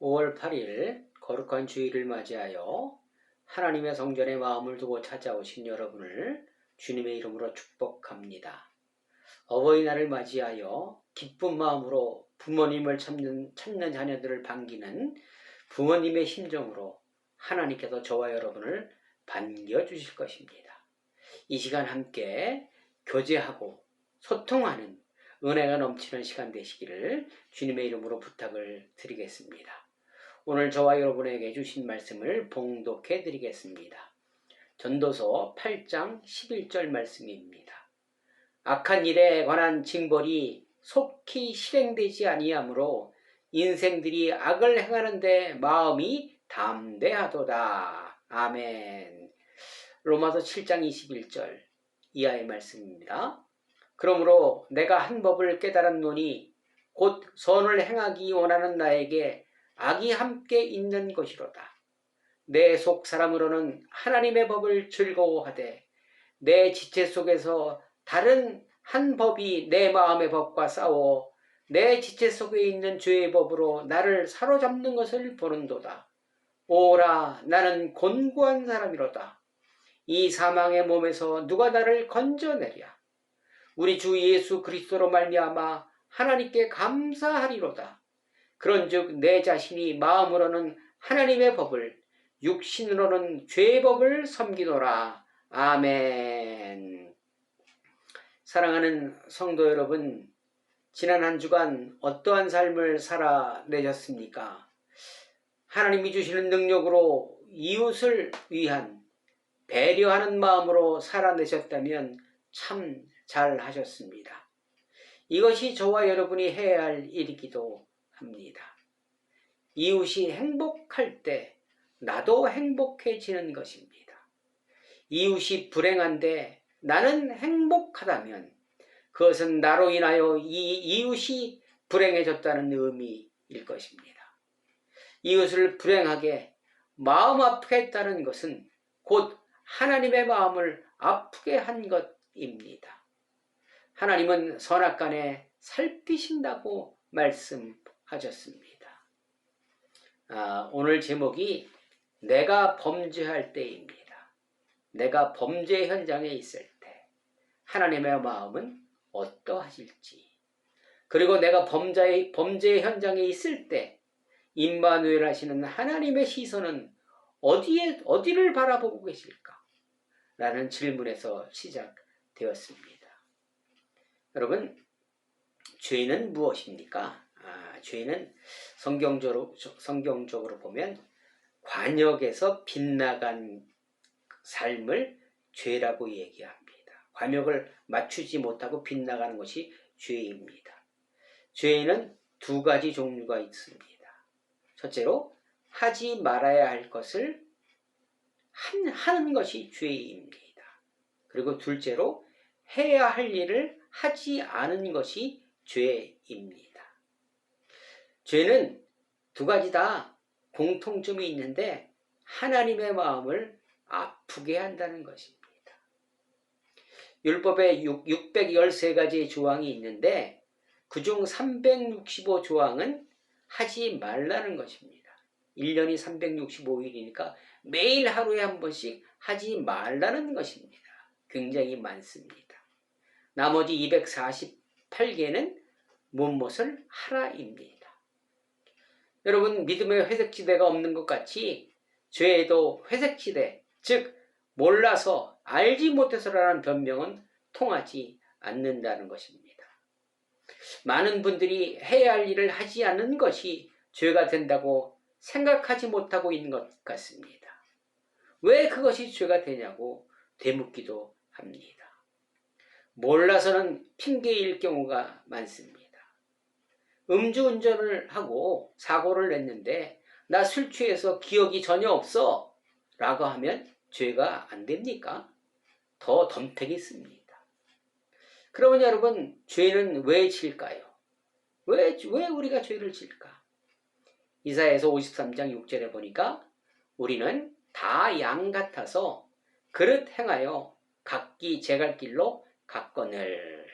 5월 8일 거룩한 주일을 맞이하여 하나님의 성전에 마음을 두고 찾아오신 여러분을 주님의 이름으로 축복합니다. 어버이날을 맞이하여 기쁜 마음으로 부모님을 찾는 자녀들을 반기는 부모님의 심정으로 하나님께서 저와 여러분을 반겨주실 것입니다. 이 시간 함께 교제하고 소통하는 은혜가 넘치는 시간 되시기를 주님의 이름으로 부탁을 드리겠습니다. 오늘 저와 여러분에게 주신 말씀을 봉독해 드리겠습니다. 전도서 8장 11절 말씀입니다. 악한 일에 관한 징벌이 속히 실행되지 아니하므로 인생들이 악을 행하는데 마음이 담대하도다. 아멘. 로마서 7장 21절 이하의 말씀입니다. 그러므로 내가 한 법을 깨달았노니 곧 선을 행하기 원하는 나에게 악이 함께 있는 것이로다. 내 속 사람으로는 하나님의 법을 즐거워하되 내 지체 속에서 다른 한 법이 내 마음의 법과 싸워 내 지체 속에 있는 죄의 법으로 나를 사로잡는 것을 보는도다. 오라, 나는 곤고한 사람이로다. 이 사망의 몸에서 누가 나를 건져내랴. 우리 주 예수 그리스도로 말미암아 하나님께 감사하리로다. 그런즉 내 자신이 마음으로는 하나님의 법을, 육신으로는 죄의 법을 섬기노라. 아멘. 사랑하는 성도 여러분, 지난 한 주간 어떠한 삶을 살아내셨습니까? 하나님이 주시는 능력으로 이웃을 위한 배려하는 마음으로 살아내셨다면 참 잘하셨습니다. 이것이 저와 여러분이 해야 할 일이기도 합니다. 이웃이 행복할 때 나도 행복해지는 것입니다. 이웃이 불행한데 나는 행복하다면 그것은 나로 인하여 이 이웃이 불행해졌다는 의미일 것입니다. 이웃을 불행하게 마음 아프게 했다는 것은 곧 하나님의 마음을 아프게 한 것입니다. 하나님은 선악간에 살피신다고 말씀하셨습니다. 오늘 제목이 내가 범죄할 때입니다. 내가 범죄 현장에 있을 때 하나님의 마음은 어떠하실지, 그리고 내가 범죄 현장에 있을 때 임마누엘 하시는 하나님의 시선은 어디를 바라보고 계실까? 라는 질문에서 시작되었습니다. 여러분, 죄는 무엇입니까? 죄는 성경적으로 보면 관역에서 빗나간 삶을 죄라고 얘기합니다. 관역을 맞추지 못하고 빗나가는 것이 죄입니다. 죄에는 두 가지 종류가 있습니다. 첫째로 하지 말아야 할 것을 하는 것이 죄입니다. 그리고 둘째로 해야 할 일을 하지 않은 것이 죄입니다. 죄는 두 가지 다 공통점이 있는데 하나님의 마음을 아프게 한다는 것입니다. 율법에 613가지의 조항이 있는데 그중 365조항은 하지 말라는 것입니다. 1년이 365일이니까 매일 하루에 한 번씩 하지 말라는 것입니다. 굉장히 많습니다. 나머지 248개는 무엇을 하라입니다. 여러분, 믿음의 회색지대가 없는 것 같이 죄에도 회색지대, 즉 몰라서 알지 못해서라는 변명은 통하지 않는다는 것입니다. 많은 분들이 해야 할 일을 하지 않는 것이 죄가 된다고 생각하지 못하고 있는 것 같습니다. 왜 그것이 죄가 되냐고 되묻기도 합니다. 몰라서는 핑계일 경우가 많습니다. 음주운전을 하고 사고를 냈는데 나 술 취해서 기억이 전혀 없어 라고 하면 죄가 안 됩니까? 더 덤태겠습니다. 그러면 여러분, 죄는 왜 질까요? 왜 우리가 죄를 질까? 이사야서 53장 6절에 보니까 우리는 다 양 같아서 그릇 행하여 각기 제 갈 길로 갔거늘.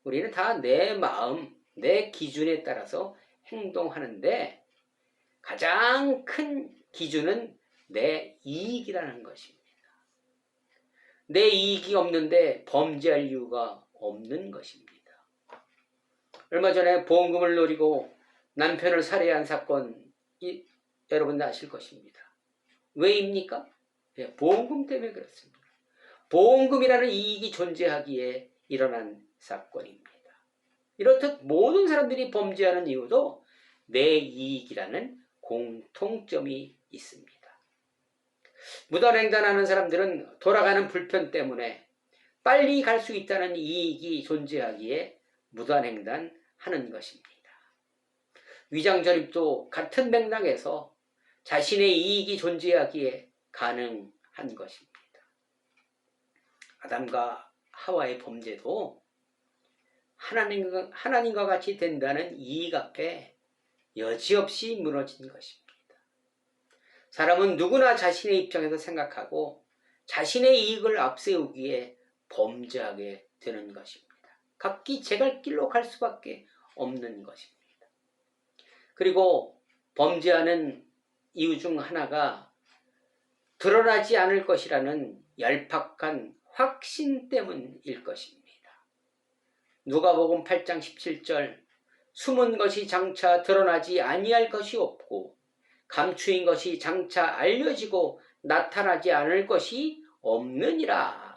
우리는 다 내 마음, 내 기준에 따라서 행동하는데 가장 큰 기준은 내 이익이라는 것입니다. 내 이익이 없는데 범죄할 이유가 없는 것입니다. 얼마 전에 보험금을 노리고 남편을 살해한 사건 여러분 아실 것입니다. 왜입니까? 보험금 때문에 그렇습니다. 보험금이라는 이익이 존재하기에 일어난 사건입니다. 이렇듯 모든 사람들이 범죄하는 이유도 내 이익이라는 공통점이 있습니다. 무단횡단하는 사람들은 돌아가는 불편 때문에 빨리 갈 수 있다는 이익이 존재하기에 무단횡단하는 것입니다. 위장전입도 같은 맥락에서 자신의 이익이 존재하기에 가능한 것입니다. 아담과 하와의 범죄도 하나님과 같이 된다는 이익 앞에 여지없이 무너진 것입니다. 사람은 누구나 자신의 입장에서 생각하고 자신의 이익을 앞세우기에 범죄하게 되는 것입니다. 각기 제 갈 길로 갈 수밖에 없는 것입니다. 그리고 범죄하는 이유 중 하나가 드러나지 않을 것이라는 얄팍한 확신 때문일 것입니다. 누가복음 8장 17절 숨은 것이 장차 드러나지 아니할 것이 없고 감추인 것이 장차 알려지고 나타나지 않을 것이 없느니라.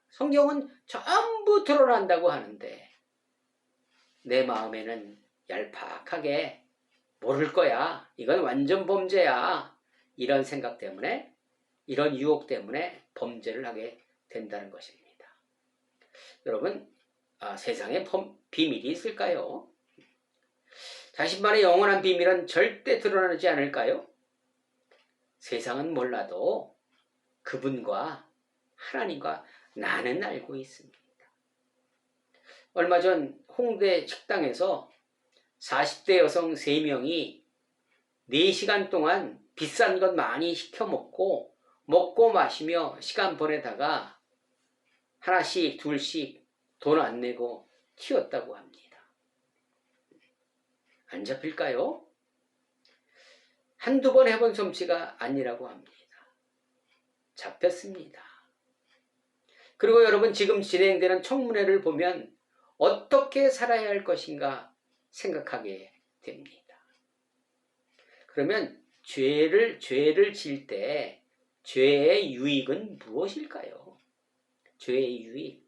성경은 전부 드러난다고 하는데 내 마음에는 얄팍하게 모를 거야. 이건 완전 범죄야. 이런 생각 때문에 이런 유혹 때문에 범죄를 하게 된다는 것입니다. 여러분 세상에 비밀이 있을까요? 자신만의 영원한 비밀은 절대 드러나지 않을까요? 세상은 몰라도 그분과 하나님과 나는 알고 있습니다. 얼마 전 홍대 식당에서 40대 여성 3명이 4시간 동안 비싼 것 많이 시켜 먹고 마시며 시간 보내다가 하나씩 둘씩 돈 안 내고 튀었다고 합니다. 안 잡힐까요? 한두 번 해본 솜씨가 아니라고 합니다. 잡혔습니다. 그리고 여러분 지금 진행되는 청문회를 보면 어떻게 살아야 할 것인가 생각하게 됩니다. 그러면 죄를 질 때 죄의 유익은 무엇일까요? 죄의 유익.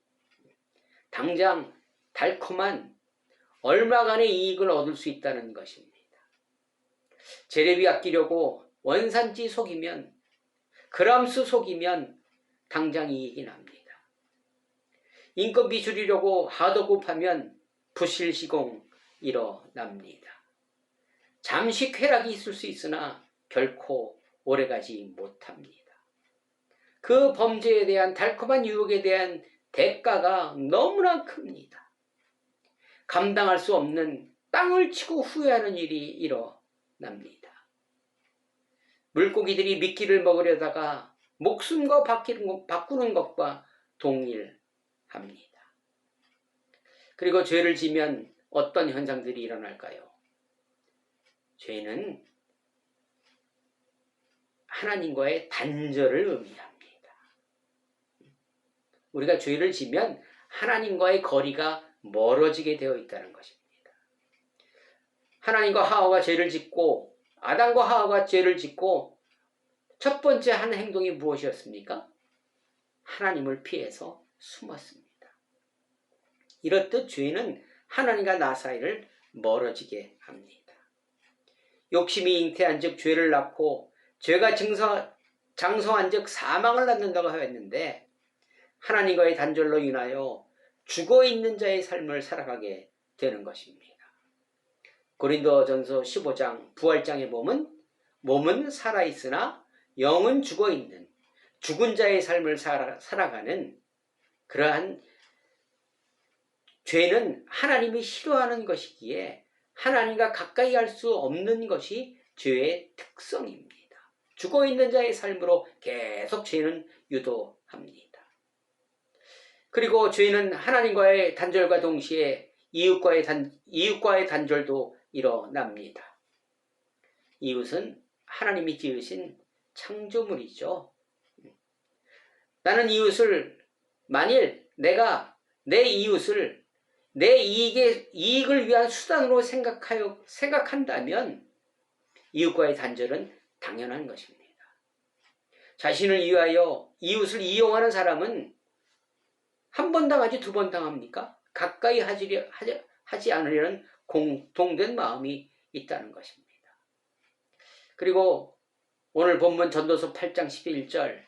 당장 달콤한 얼마간의 이익을 얻을 수 있다는 것입니다. 재래비 아끼려고 원산지 속이면 그람수 속이면 당장 이익이 납니다. 인건비 줄이려고 하도급하면 부실시공 일어납니다. 잠시 쾌락이 있을 수 있으나 결코 오래가지 못합니다. 그 범죄에 대한 달콤한 유혹에 대한 대가가 너무나 큽니다. 감당할 수 없는 땅을 치고 후회하는 일이 일어납니다. 물고기들이 미끼를 먹으려다가 목숨과 바꾸는 것과 동일합니다. 그리고 죄를 지면 어떤 현상들이 일어날까요? 죄는 하나님과의 단절을 의미합니다. 우리가 죄를 지면 하나님과의 거리가 멀어지게 되어 있다는 것입니다. 하나님과 하와가 죄를 짓고 아담과 하와가 죄를 짓고 첫 번째 한 행동이 무엇이었습니까? 하나님을 피해서 숨었습니다. 이렇듯 죄는 하나님과 나 사이를 멀어지게 합니다. 욕심이 잉태한 즉 죄를 낳고 죄가 장성한 즉 사망을 낳는다고 하였는데 하나님과의 단절로 인하여 죽어있는 자의 삶을 살아가게 되는 것입니다. 고린도전서 15장 부활장의 몸은 살아있으나 영은 죽어있는 죽은 자의 삶을 살아가는 그러한 죄는 하나님이 싫어하는 것이기에 하나님과 가까이 할 수 없는 것이 죄의 특성입니다. 죽어있는 자의 삶으로 계속 죄는 유도합니다. 그리고 죄는 하나님과의 단절과 동시에 이웃과의 단절도 일어납니다. 이웃은 하나님이 지으신 창조물이죠. 나는 이웃을, 만일 내가 내 이웃을 내 이익을 위한 수단으로 생각한다면 이웃과의 단절은 당연한 것입니다. 자신을 위하여 이웃을 이용하는 사람은 한 번 당하지 두 번 당합니까? 가까이 하지 않으려는 공통된 마음이 있다는 것입니다. 그리고 오늘 본문 전도서 8장 11절,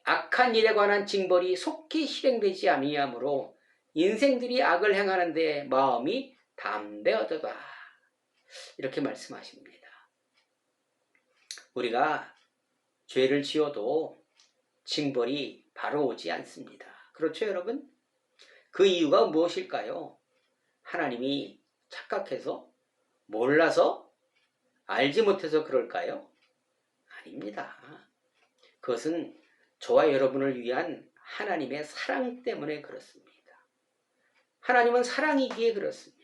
악한 일에 관한 징벌이 속히 실행되지 아니하므로 인생들이 악을 행하는 데 마음이 담대하도다, 이렇게 말씀하십니다. 우리가 죄를 지어도 징벌이 바로 오지 않습니다. 그렇죠, 여러분? 그 이유가 무엇일까요? 하나님이 착각해서, 몰라서, 알지 못해서 그럴까요? 아닙니다. 그것은 저와 여러분을 위한 하나님의 사랑 때문에 그렇습니다. 하나님은 사랑이기에 그렇습니다.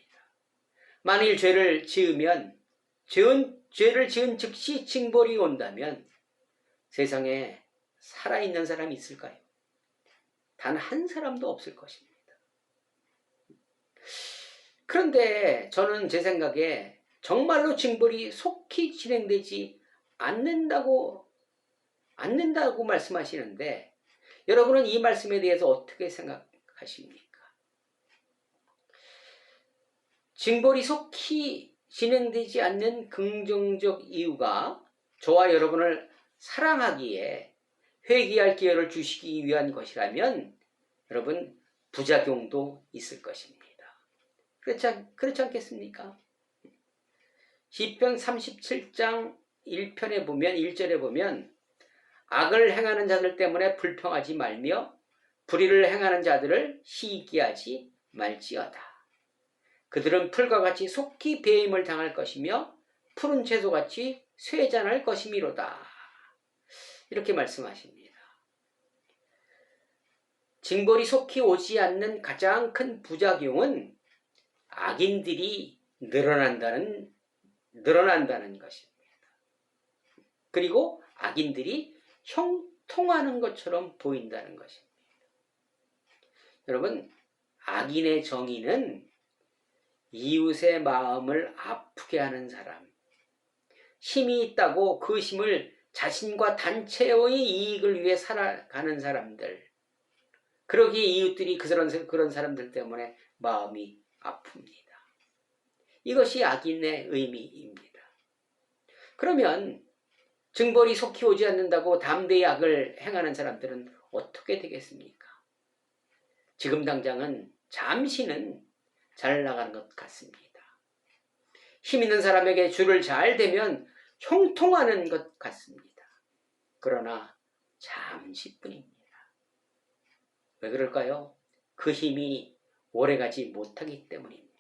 만일 죄를 지으면, 죄를 지은 즉시 징벌이 온다면 세상에 살아있는 사람이 있을까요? 단 한 사람도 없을 것입니다. 그런데 저는 제 생각에 정말로 징벌이 속히 진행되지 않는다고 말씀하시는데, 여러분은 이 말씀에 대해서 어떻게 생각하십니까? 징벌이 속히 진행되지 않는 긍정적 이유가 저와 여러분을 사랑하기에 회개할 기회를 주시기 위한 것이라면 여러분, 부작용도 있을 것입니다. 그렇지 않겠습니까? 시편 37장 1편에 보면, 1절에 보면, 악을 행하는 자들 때문에 불평하지 말며 불의를 행하는 자들을 시기하지 말지어다. 그들은 풀과 같이 속히 배임을 당할 것이며 푸른 채소같이 쇠잔할 것이미로다, 이렇게 말씀하십니다. 징벌이 속히 오지 않는 가장 큰 부작용은 악인들이 늘어난다는 것입니다. 그리고 악인들이 형통하는 것처럼 보인다는 것입니다. 여러분, 악인의 정의는 이웃의 마음을 아프게 하는 사람, 힘이 있다고 그 힘을 자신과 단체의 이익을 위해 살아가는 사람들, 그러기에 이웃들이 그런 사람들 때문에 마음이 아픕니다. 이것이 악인의 의미입니다. 그러면 징벌이 속히 오지 않는다고 담대히 악을 행하는 사람들은 어떻게 되겠습니까? 지금 당장은 잠시는 잘 나가는 것 같습니다. 힘 있는 사람에게 줄을 잘 대면 형통하는 것 같습니다. 그러나 잠시뿐입니다. 왜 그럴까요? 그 힘이 오래가지 못하기 때문입니다.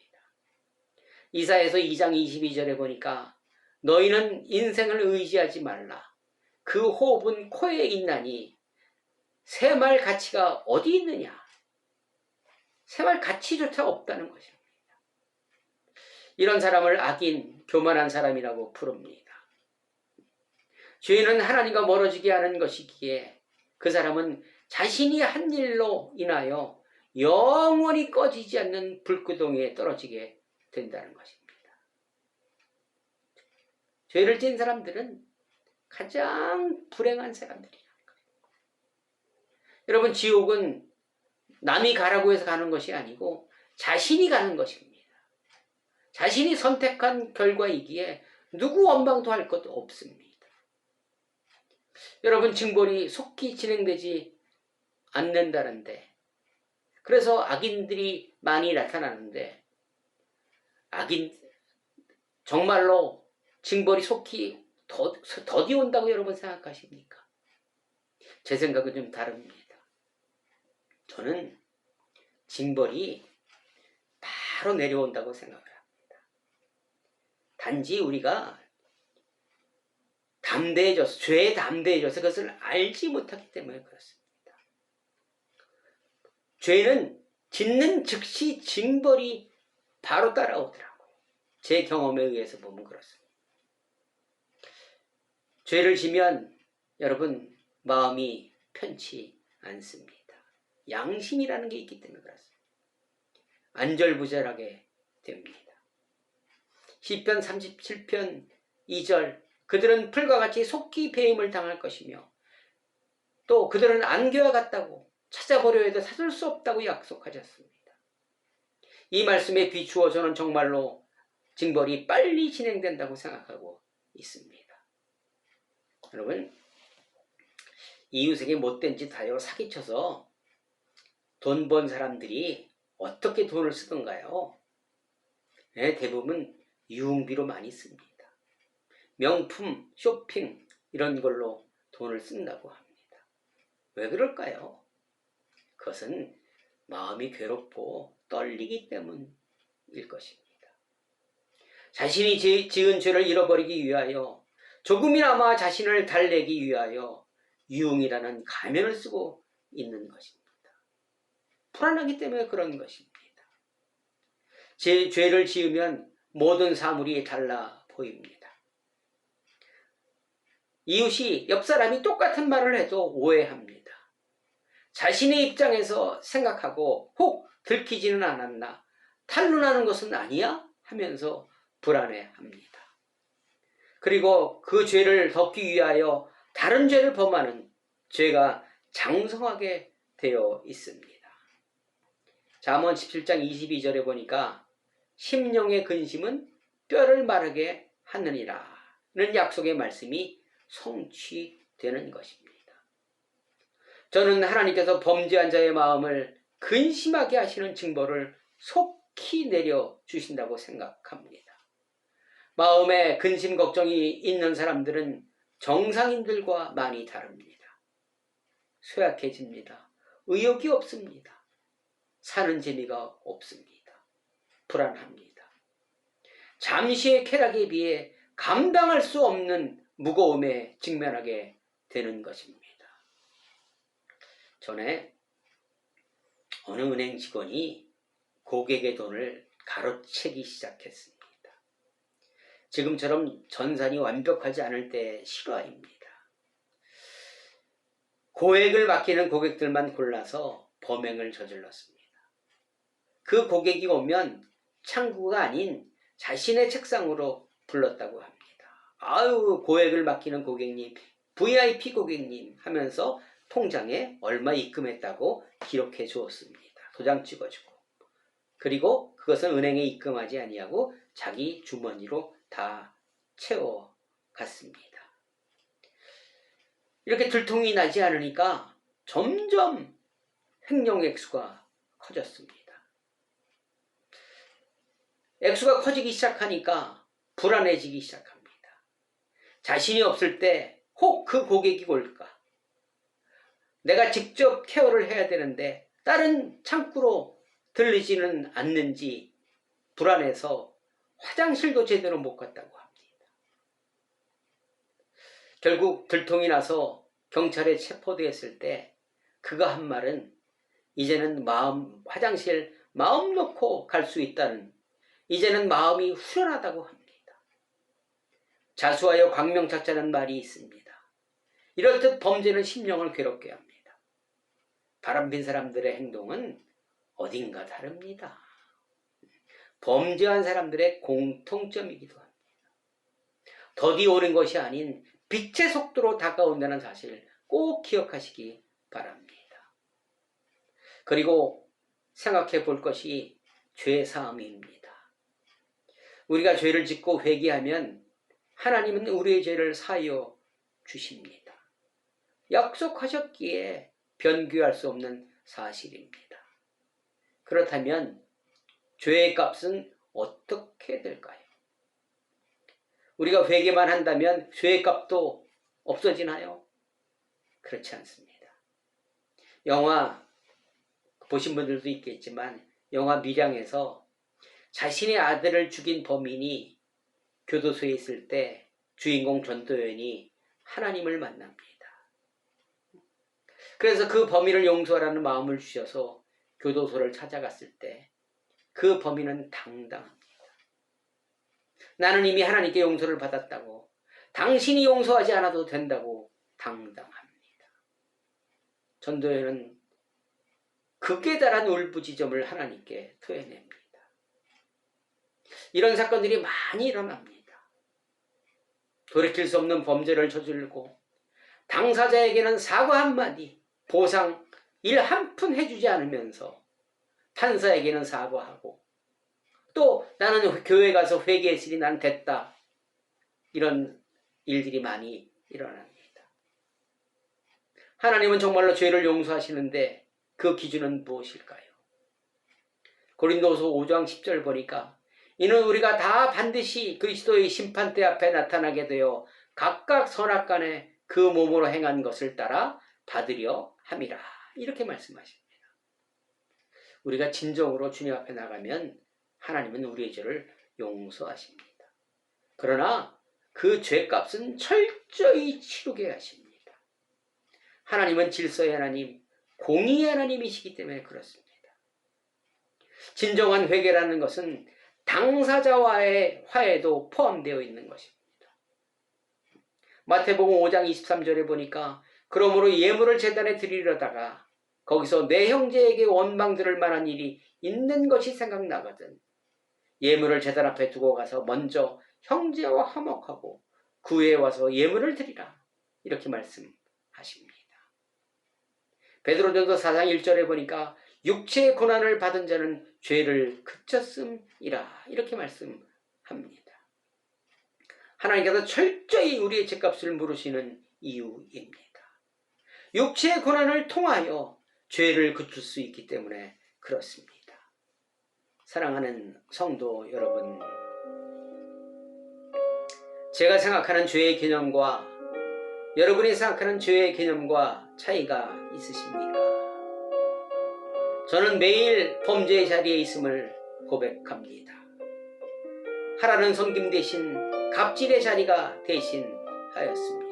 이사야서 2장 22절에 보니까 너희는 인생을 의지하지 말라. 그 호흡은 코에 있나니 새말 가치가 어디 있느냐? 새말 가치조차 없다는 것입니다. 이런 사람을 악인, 교만한 사람이라고 부릅니다. 죄는 하나님과 멀어지게 하는 것이기에 그 사람은 자신이 한 일로 인하여 영원히 꺼지지 않는 불구덩이에 떨어지게 된다는 것입니다. 죄를 지은 사람들은 가장 불행한 사람들이라는 거예요. 여러분, 지옥은 남이 가라고 해서 가는 것이 아니고 자신이 가는 것입니다. 자신이 선택한 결과이기에 누구 원망도 할 것도 없습니다. 여러분, 징벌이 속히 진행되지 않는다는데, 그래서 악인들이 많이 나타나는데, 정말로 징벌이 속히 더디 온다고 여러분 생각하십니까? 제 생각은 좀 다릅니다. 저는 징벌이 바로 내려온다고 생각을 합니다. 단지 우리가 죄에 담대해져서 그것을 알지 못하기 때문에 그렇습니다. 죄는 짓는 즉시 징벌이 바로 따라오더라고요. 제 경험에 의해서 보면 그렇습니다. 죄를 지면 여러분 마음이 편치 않습니다. 양심이라는 게 있기 때문에 그렇습니다. 안절부절하게 됩니다. 시편 37편 2절 그들은 풀과 같이 속히 배임을 당할 것이며 또 그들은 안개와 같다고 찾아보려 해도 찾을 수 없다고 약속하셨습니다. 이 말씀에 비추어 저는 정말로 징벌이 빨리 진행된다고 생각하고 있습니다. 여러분, 이웃에게 못된 짓 하여 사기쳐서 돈 번 사람들이 어떻게 돈을 쓰던가요? 네, 대부분 유흥비로 많이 씁니다. 명품, 쇼핑 이런 걸로 돈을 쓴다고 합니다. 왜 그럴까요? 그것은 마음이 괴롭고 떨리기 때문일 것입니다. 자신이 지은 죄를 잃어버리기 위하여 조금이나마 자신을 달래기 위하여 유흥이라는 가면을 쓰고 있는 것입니다. 불안하기 때문에 그런 것입니다. 죄를 지으면 모든 사물이 달라 보입니다. 이웃이 옆 사람이 똑같은 말을 해도 오해합니다. 자신의 입장에서 생각하고 혹 들키지는 않았나, 탄로나는 것은 아니야? 하면서 불안해합니다. 그리고 그 죄를 덮기 위하여 다른 죄를 범하는 죄가 장성하게 되어 있습니다. 잠언 17장 22절에 보니까 심령의 근심은 뼈를 마르게 하느니라 는 약속의 말씀이 성취되는 것입니다. 저는 하나님께서 범죄한 자의 마음을 근심하게 하시는 징벌을 속히 내려주신다고 생각합니다. 마음에 근심 걱정이 있는 사람들은 정상인들과 많이 다릅니다. 쇠약해집니다. 의욕이 없습니다. 사는 재미가 없습니다. 불안합니다. 잠시의 쾌락에 비해 감당할 수 없는 무거움에 직면하게 되는 것입니다. 전에 어느 은행 직원이 고객의 돈을 가로채기 시작했습니다. 지금처럼 전산이 완벽하지 않을 때 실화입니다. 고액을 맡기는 고객들만 골라서 범행을 저질렀습니다. 그 고객이 오면 창구가 아닌 자신의 책상으로 불렀다고 합니다. 아유, 고액을 맡기는 고객님, VIP 고객님 하면서 통장에 얼마 입금했다고 기록해 주었습니다. 도장 찍어주고. 그리고 그것은 은행에 입금하지 아니하고 자기 주머니로 다 채워갔습니다. 이렇게 들통이 나지 않으니까 점점 횡령 액수가 커졌습니다. 액수가 커지기 시작하니까 불안해지기 시작합니다. 자신이 없을 때 혹 그 고객이 올까? 내가 직접 케어를 해야 되는데 다른 창구로 들리지는 않는지 불안해서 화장실도 제대로 못 갔다고 합니다. 결국 들통이 나서 경찰에 체포되었을 때 그가 한 말은 이제는 화장실 마음 놓고 갈 수 있다는, 이제는 마음이 후련하다고 합니다. 자수하여 광명찾자는 말이 있습니다. 이렇듯 범죄는 심령을 괴롭게 합니다. 바람핀 사람들의 행동은 어딘가 다릅니다. 범죄한 사람들의 공통점이기도 합니다. 더디 오는 것이 아닌 빛의 속도로 다가온다는 사실 꼭 기억하시기 바랍니다. 그리고 생각해 볼 것이 죄사함입니다. 우리가 죄를 짓고 회개하면 하나님은 우리의 죄를 사하여 주십니다. 약속하셨기에 변규할 수 없는 사실입니다. 그렇다면 죄의 값은 어떻게 될까요? 우리가 회개만 한다면 죄의 값도 없어지나요? 그렇지 않습니다. 영화 보신 분들도 있겠지만 영화 밀양에서 자신의 아들을 죽인 범인이 교도소에 있을 때 주인공 전도연이 하나님을 만납니다. 그래서 그 범인을 용서하라는 마음을 주셔서 교도소를 찾아갔을 때 그 범인은 당당합니다. 나는 이미 하나님께 용서를 받았다고, 당신이 용서하지 않아도 된다고 당당합니다. 전도연은 그 깨달은 울부짖음을 하나님께 토해냅니다. 이런 사건들이 많이 일어납니다. 돌이킬 수 없는 범죄를 저질르고 당사자에게는 사과 한마디, 보상 일 한 푼 해주지 않으면서 판사에게는 사과하고 또 나는 교회 가서 회개했으니 난 됐다. 이런 일들이 많이 일어납니다. 하나님은 정말로 죄를 용서하시는데 그 기준은 무엇일까요? 고린도서 5장 10절 보니까 이는 우리가 다 반드시 그리스도의 심판대 앞에 나타나게 되어 각각 선악간에 그 몸으로 행한 것을 따라 받으려 함이라. 이렇게 말씀하십니다. 우리가 진정으로 주님 앞에 나가면 하나님은 우리의 죄를 용서하십니다. 그러나 그 죄값은 철저히 치르게 하십니다. 하나님은 질서의 하나님, 공의의 하나님이시기 때문에 그렇습니다. 진정한 회개라는 것은 당사자와의 화해도 포함되어 있는 것입니다. 마태복음 5장 23절에 보니까 그러므로 예물을 제단에 드리려다가 거기서 내 형제에게 원망 들을 만한 일이 있는 것이 생각나거든 예물을 제단 앞에 두고 가서 먼저 형제와 화목하고 그 후에 와서 예물을 드리라. 이렇게 말씀하십니다. 베드로전서 4장 1절에 보니까 육체의 고난을 받은 자는 죄를 그쳤음이라. 이렇게 말씀합니다. 하나님께서 철저히 우리의 죄값을 물으시는 이유입니다. 육체의 고난을 통하여 죄를 그칠 수 있기 때문에 그렇습니다. 사랑하는 성도 여러분, 제가 생각하는 죄의 개념과 여러분이 생각하는 죄의 개념과 차이가 있으십니까? 저는 매일 범죄의 자리에 있음을 고백합니다. 하라는 섬김 대신 갑질의 자리가 대신하였습니다.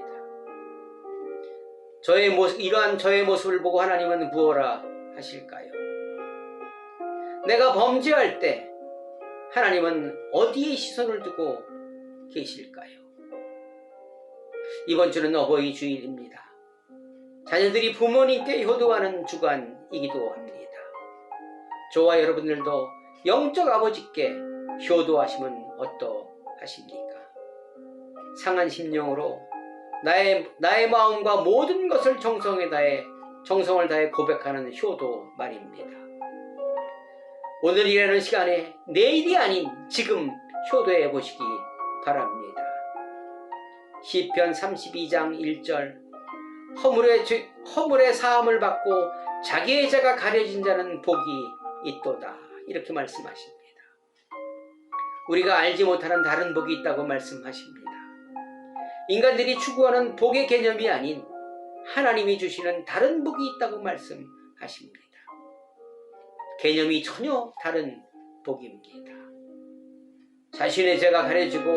이러한 저의 모습을 보고 하나님은 무엇라 하실까요? 내가 범죄할 때 하나님은 어디에 시선을 두고 계실까요? 이번 주는 어버이 주일입니다. 자녀들이 부모님께 효도하는 주간이기도 합니다. 저와 여러분들도 영적 아버지께 효도하시면 어떠하십니까? 상한 심령으로 나의 마음과 모든 것을 정성을 다해 고백하는 효도 말입니다. 오늘이라는 시간에 내일이 아닌 지금 효도해 보시기 바랍니다. 시편 32장 1절 허물의 사함을 받고 자기의 죄가 가려진 자는 복이 있도다. 이렇게 말씀하십니다. 우리가 알지 못하는 다른 복이 있다고 말씀하십니다. 인간들이 추구하는 복의 개념이 아닌 하나님이 주시는 다른 복이 있다고 말씀하십니다. 개념이 전혀 다른 복입니다. 자신의 죄가 가려지고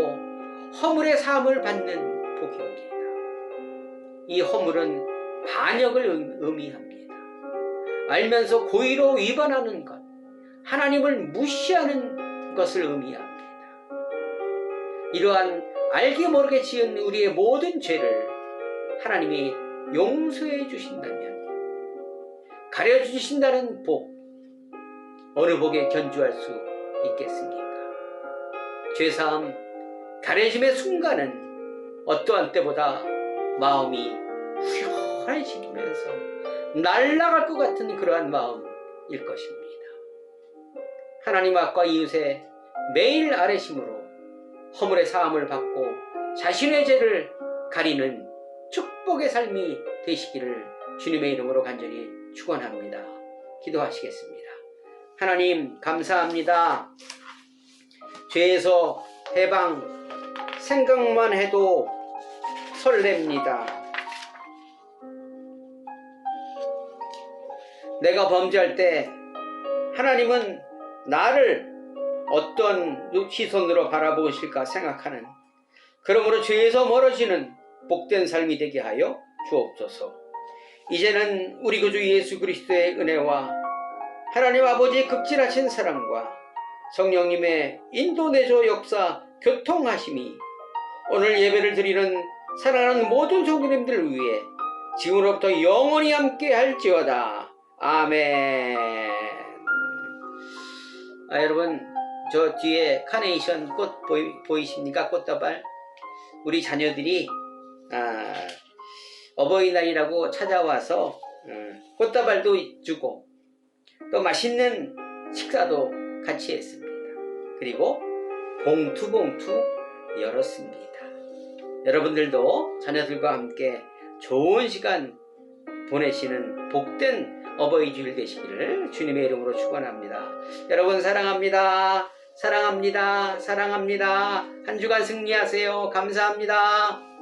허물의 사함을 받는 복입니다. 이 허물은 반역을 의미합니다. 알면서 고의로 위반하는 것, 하나님을 무시하는 것을 의미합니다. 이러한 알게 모르게 지은 우리의 모든 죄를 하나님이 용서해 주신다면 가려주신다는 복, 어느 복에 견주할 수 있겠습니까? 죄사함, 가려짐의 순간은 어떠한 때보다 마음이 후련해지면서 날아갈 것 같은 그러한 마음일 것입니다. 하나님 앞과 이웃의 매일 아뢰심으로 허물의 사함을 받고 자신의 죄를 가리는 축복의 삶이 되시기를 주님의 이름으로 간절히 축원합니다. 기도하시겠습니다. 하나님 감사합니다. 죄에서 해방 생각만 해도 설렙니다. 내가 범죄할 때 하나님은 나를 어떤 시선으로 바라보실까 생각하는, 그러므로 죄에서 멀어지는 복된 삶이 되게 하여 주옵소서. 이제는 우리 구주 예수 그리스도의 은혜와 하나님 아버지의 극진하신 사랑과 성령님의 인도 내조 역사 교통하심이 오늘 예배를 드리는 사랑하는 모든 성도님들을 위해 지금으로부터 영원히 함께 할지어다. 아멘. 여러분, 저 뒤에 카네이션 꽃 보이십니까? 꽃다발. 우리 자녀들이 어버이날이라고 찾아와서 꽃다발도 주고 또 맛있는 식사도 같이 했습니다. 그리고 봉투 열었습니다. 여러분들도 자녀들과 함께 좋은 시간 보내시는 복된 어버이 주일 되시기를 주님의 이름으로 축원합니다. 여러분 사랑합니다. 사랑합니다. 사랑합니다. 한 주간 승리하세요. 감사합니다.